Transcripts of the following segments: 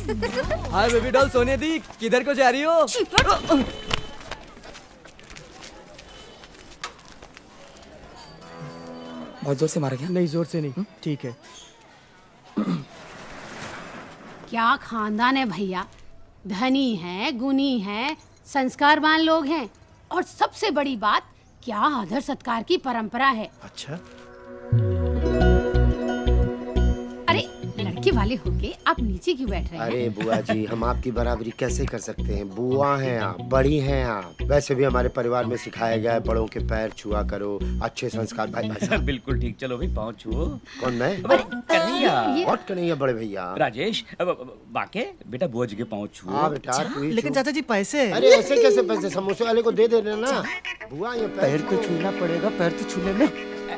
Hi baby doll सोने दी, किधर को जा रही हो? बहुत जोर से मारा क्या? नहीं, जोर से नहीं। ठीक है। क्या खानदान है भैया, धनी है, गुनी है, संस्कारवान लोग हैं, और सबसे बड़ी बात क्या आदर सत्कार की परंपरा है। अच्छा, अरे लड़के वाले होके आप नीचे क्यों बैठ रहे हैं? अरे बुआ जी, हम आपकी बराबरी कैसे कर सकते हैं? बुआ हैं आप, बड़ी हैं आप। वैसे भी हमारे परिवार में सिखाया गया है बड़ों के पैर छुआ करो, अच्छे संस्कार। भाई बिल्कुल ठीक, चलो भाई पाँव छुओ। कौन मैं? कन्हैया, व्हाट कन्हैया बड़े भैया? राजेश, बाके बेटा बुआ जी के पाँव छुओ। हाँ बेटा, तू ही लेकिन छू। चाचा जी पैसे। अरे ऐसे कैसे पैसे? समोसे वाले को दे देना ना। बुआ ये पैर तो छूना पड़ेगा, पैर तो छू लेना।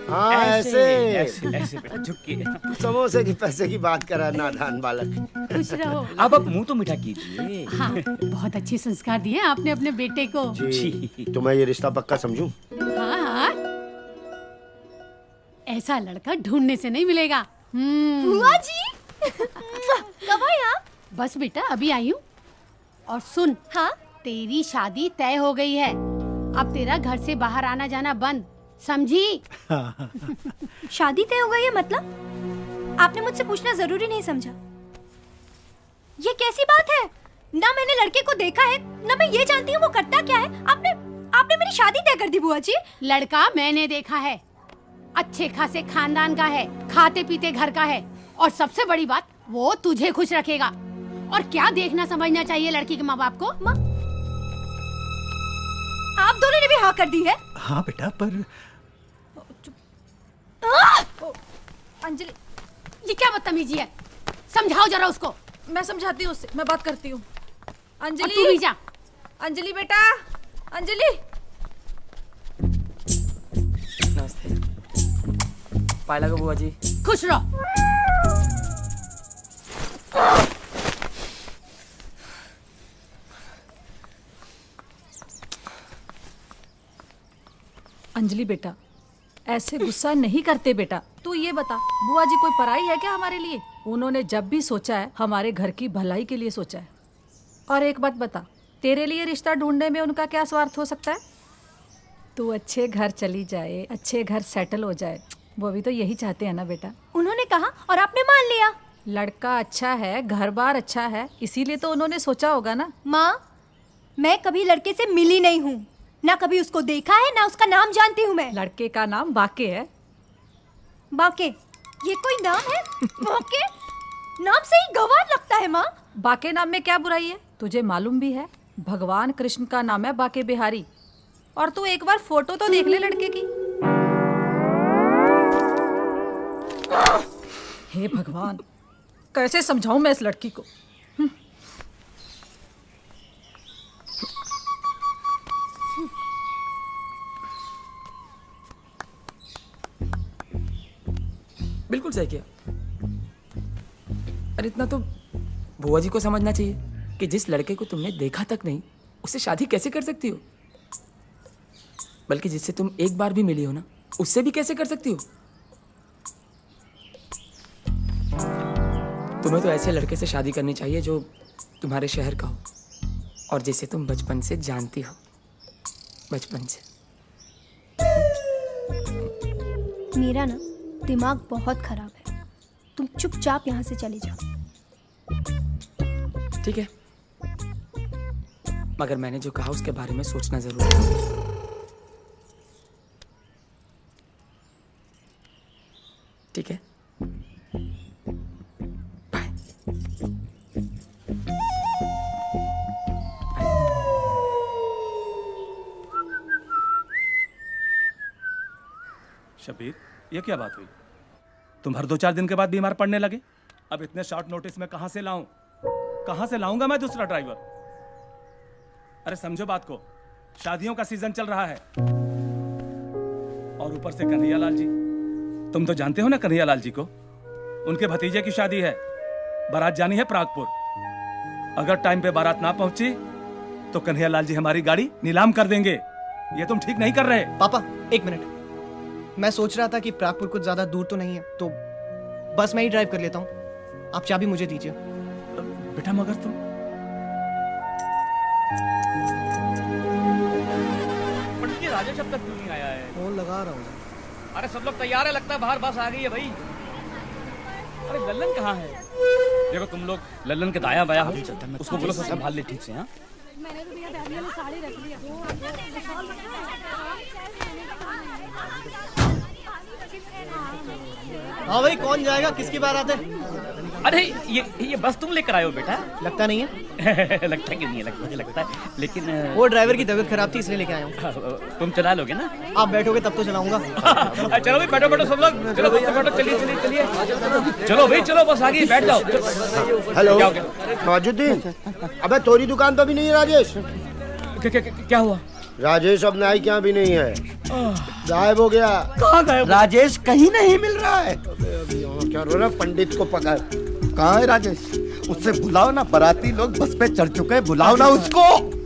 हाँ ऐसे ऐसे बेटा झुक के। समोसे की पैसे की बात करा नादान बालक। खुश रहो। अब आप मुंह तो मीठा कीजिए। हाँ, बहुत अच्छे संस्कार दिए आपने अपने बेटे को। जी, तो मैं ये रिश्ता पक्का समझूं? हाँ हाँ, ऐसा लड़का ढूंढने से नहीं मिलेगा। बुआ जी कब आए आप? बस बेटा अभी आई हूँ। और सुन, हाँ तेरी शादी तय हो गई है। अब तेरा घर से बाहर आना जाना बंद, समझी? शादी तय हो गई है मतलब? आपने मुझसे पूछना जरूरी नहीं समझा? ये कैसी बात है? ना मैंने लड़के को देखा है, ना मैं ये जानती हूँ वो करता क्या है। आपने मेरी शादी तय कर दी बुआ जी। लड़का मैंने देखा है, अच्छे खासे खानदान का है, खाते पीते घर का है, और सबसे बड़ी बात वो तुझे खुश रखेगा। और क्या देखना समझना चाहिए लड़की के माँ बाप को? आप दोनों ने भी हाँ कर दी है? हाँ बेटा, पर अंजलि, ये क्या बदतमीजी है? समझाओ जरा उसको। मैं समझाती हूँ उससे, मैं बात करती हूँ। और अंजलि, तू भी जा। अंजलि बेटा, अंजलि। नमस्ते। पाए लगो बुआ जी। खुश रहो। अंजलि बेटा, ऐसे गुस्सा नहीं करते बेटा। तू ये बता, बुआ जी कोई पराई है क्या हमारे लिए? उन्होंने जब भी सोचा है हमारे घर की भलाई के लिए सोचा है। और एक बात बता, तेरे लिए रिश्ता ढूंढने में उनका क्या स्वार्थ हो सकता है? तू अच्छे घर चली जाए, अच्छे घर सेटल हो जाए, वो भी तो यही चाहते हैं ना बेटा। उन्होंने कहा और आपने मान लिया। लड़का अच्छा है, घर बार अच्छा है, इसीलिए तो उन्होंने सोचा होगा ना। माँ, मैं कभी लड़के से मिली नहीं हूँ, ना कभी उसको देखा है, ना उसका नाम जानती हूँ मैं। लड़के का नाम बाके है। बाके? ये कोई नाम है? बाके नाम से ही गवार लगता है माँ। बाके नाम में क्या बुराई है? तुझे मालूम भी है भगवान कृष्ण का नाम है बाके बिहारी। और तू एक बार फोटो तो देख ले लड़के की। हे भगवान, कैसे समझाऊं मैं इस लड़की को? बिल्कुल सही किया। अरे इतना तो बुआ जी को समझना चाहिए कि जिस लड़के को तुमने देखा तक नहीं, उससे शादी कैसे कर सकती हो? बल्कि जिससे तुम एक बार भी मिली हो ना, उससे भी कैसे कर सकती हो? तुम्हें तो ऐसे लड़के से शादी करनी चाहिए जो तुम्हारे शहर का हो और जिसे तुम बचपन से जानती हो। बचपन से। मेरा ना दिमाग बहुत खराब है, तुम चुपचाप यहाँ से चले जाओ। ठीक है, मगर मैंने जो कहा उसके बारे में सोचना जरूर है। ठीक है, बाय। शबीर, ये क्या बात हुई? तुम हर 2-4 दिन के बाद बीमार पड़ने लगे। अब इतने शॉर्ट नोटिस में कहां से लाऊं? कहां से लाऊंगा मैं दूसरा ड्राइवर? अरे समझो बात को, शादियों का सीजन चल रहा है। और ऊपर से कन्हैया लाल जी, तुम तो जानते हो ना कन्हैया लाल जी को। उनके भतीजे की शादी है, बारात जानी है प्रागपुर। अगर टाइम पे बारात ना पहुंची तो कन्हैया लाल जी हमारी गाड़ी नीलाम कर देंगे। ये तुम ठीक नहीं कर रहे। पापा एक मिनट, मैं सोच रहा था कि प्रागपुर कुछ ज्यादा दूर तो नहीं है, तो बस मैं ही ड्राइव कर लेता हूँ। आप चाबी मुझे दीजिए। बेटा मगर तुम पंडित जी राजेश अब तक क्यों नहीं आया है? फोन लगा रहा हूँ। अरे सब लोग तैयार है, लगता है बाहर बस आ गई है भाई। अरे लल्लन कहाँ है? देखो तुम लोग लल्लन के दाया बाया हो, उसको बोलो सब संभाल ले ठीक से। हाँ मैंने तो भैया बैग में साड़ी रख ली है। हाँ भाई, कौन जाएगा? किसकी बारात है? अरे ये बस तुम लेकर आए हो बेटा? लगता नहीं है। लगता क्यों नहीं है? मुझे लगता है, लेकिन वो ड्राइवर की तबीयत खराब थी इसलिए लेके आया हूँ। तुम चला लोगे ना? आप बैठोगे तब तो चलाऊंगा। चलो भाई बैठो बैठो सब लोग, चलो बस बैठो, चलिए चलिए चलिए, चलो भाई चलो बस आगे बैठ जाओ। हेलो क्या हो गया? नवाजुद्दीन, अबे तोरी दुकान तो भी नहीं है राजेश। क्या हुआ? राजेश अब नाई क्या भी नहीं है, गायब हो गया। कहाँ गए? राजेश कहीं नहीं मिल रहा है। अभी यहाँ क्या रो रहा? पंडित को पकड़। कहाँ है राजेश? उससे बुलाओ ना, बाराती लोग बस पे चढ़ चुके हैं, बुलाओ ना उसको।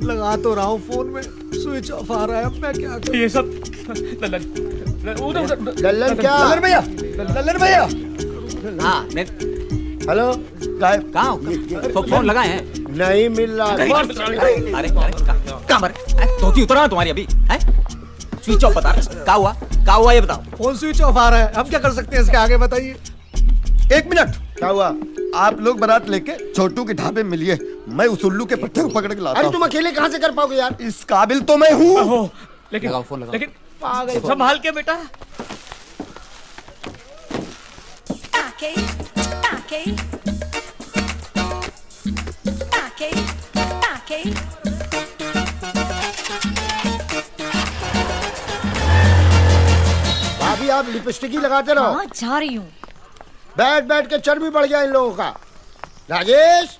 लगा तो रहा हूँ फोन में, स्विच ऑफ आ रहा है। अब मैं क्या करूँ? ये सब लल्लन लल्लन क्या? लल्लन भैया, लल्लन भैया। हाँ हेलो, गायब कहाँ हो? फोन लगाए हैं? नहीं मिल रहा। अरे कहाँ पर धोती उतरा तुम्हारी अभी है? स्विच ऑफ बता रहा। क्या हुआ ये बताओ। फोन स्विच ऑफ आ रहा है, हम क्या कर सकते हैं इसके आगे? बताइए। 1 मिनट। क्या हुआ? आप लोग बारात लेके छोटू के ढाबे मिलिए, मैं उस उल्लू के पत्ते को पकड़ के लाता अरे हूँ। तुम अकेले कहाँ से कर पाओगे यार? इस काबिल तो मैं हूँ। लेकिन लगाओ फोन लगाओ। लेकिन संभाल के बेटा। भाभी आप लिपस्टिक ही लगाते रहो। हाँ जा रही हूँ। बैठ बैठ के चर्बी बढ़ गया इन लोगों का। राजेश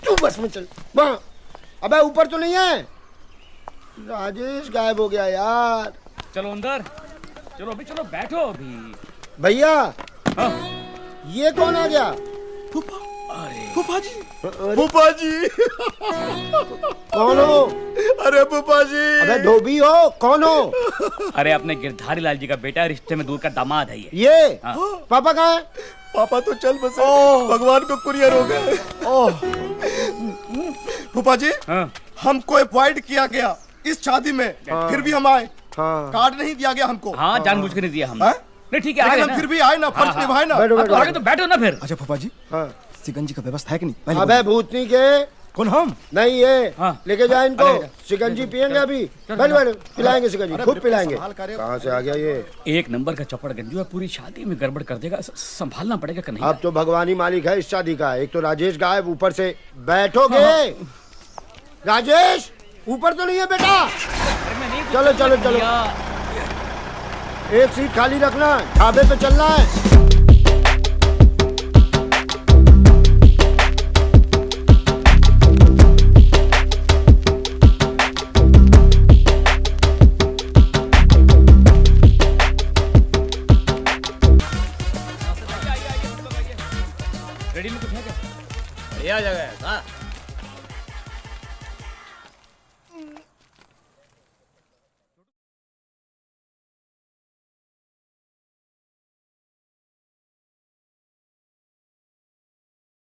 तू बस में चल वहाँ। अबे ऊपर तो नहीं है? राजेश गायब हो गया यार। चलो अंदर, चलो अभी, चलो बैठो अभी। भैया हाँ। ये कौन आ गया? फूफा जी, फूफा जी। कौन हो? अरे फूफा जी। अबे धोबी हो? कौन हो? अरे अपने गिरधारी लाल जी का बेटा, रिश्ते में दूर का दामाद है ये। ये हाँ। पापा कहाँ है? पापा तो चल बसे, भगवान को कुरियर हो गए। फूफा जी, हाँ। हमको अवॉइड किया गया इस शादी में, फिर भी हम आए। हाँ। कार्ड नहीं दिया गया हमको। हाँ जानबूझ के नहीं दिया हम। हाँ? नहीं ठीक है, आ लेकिन गए हम ना। फिर भी आए ना, फर्ज निभाए ना। बैठो हाँ, तो आगे बैठो। तो बैठो ना फिर। अच्छा फूफा जी, हाँ। सिकंजी का व्यवस्था है कि नहीं? पहले अबे भूतनी के कौन हम? नहीं ये हाँ। लेके जाए इनको। अरे, शिकंजी पियेंगे अभी। बैठ बैठ, पिलाएंगे शिकंजी, खूब पिलाएंगे। कहाँ से आ गया ये? एक नंबर का चपड़ गंजू है, पूरी शादी में गड़बड़ कर देगा, संभालना पड़ेगा कि नहीं? अब तो भगवान ही मालिक है इस शादी का। एक तो राजेश गायब, ऊपर से बैठोगे। राजेश ऊपर तो नहीं है बेटा? चलो चलो चलो, एक सीट खाली रखना, ढाबे पे चलना है। रेडी में कुछ है क्या? बढ़िया जगह है।